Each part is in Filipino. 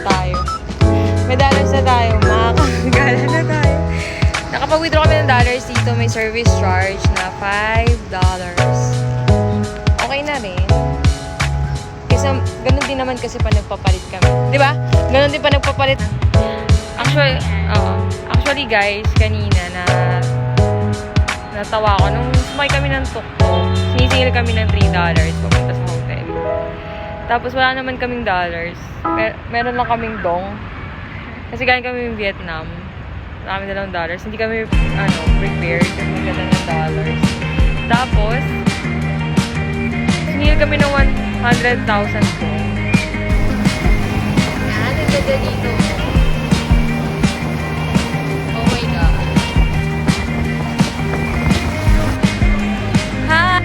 tayo. May dollars na tayo. Makakagala na tayo. Nakapag-withdraw kami ng dollars dito. May service charge na $5. Okay na rin. Kasi ganun din naman kasi pa nagpapalit kami. Di ba? Ganun din pa nagpapalit. Actually guys, kanina natawa ko. Nung sumakay kami ng tuk-tuk, sinisingil kami ng $3 papunta sa hotel. Tapos wala naman kaming dollars. Meron lang kaming dong. Kasi galing kami ng Vietnam. Wala kami dalang dollars. Hindi kami, prepared. Hindi kami ng dollars. Tapos, siningil kami ng 100,000 dong. Yan, nagdada dito. Oh my God. Hi!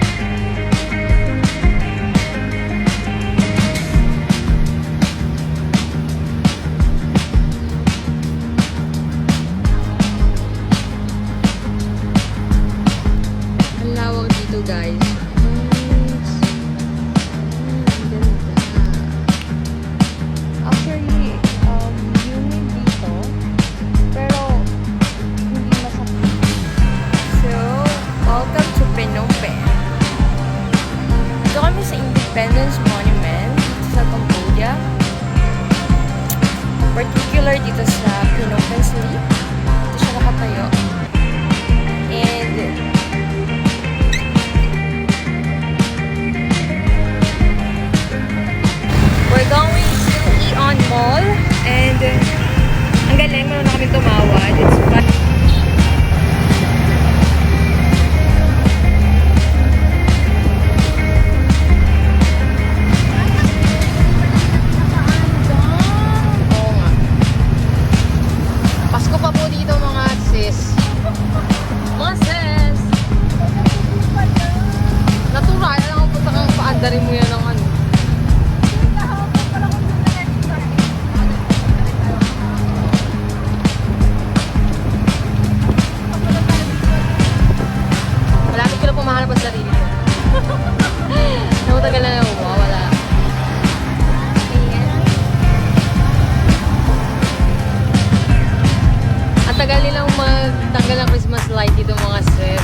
Ang lawak dito guys. Actually, humid dito. Pero, hindi masakit. So, welcome to Phnom Penh. Dito kami sa Independence Monument sa Cambodia. Particular dito sa Phnom Penh Sleep. Dito siya nakatayo. And, we're going to Aeon Mall. And, ang galing, meron na kami tumawad. It's fun. Oo nga. Pasko pa po dito mga sis. Mga sis! Natural lang ang punta kang paandarin mo yan ng ano. Malapit ko lang pumahanap ang sarili ko. Namatagal na lang ako. Wala. Ayan. Ang tagal nilang magtanggal ng Christmas light dito mga sis.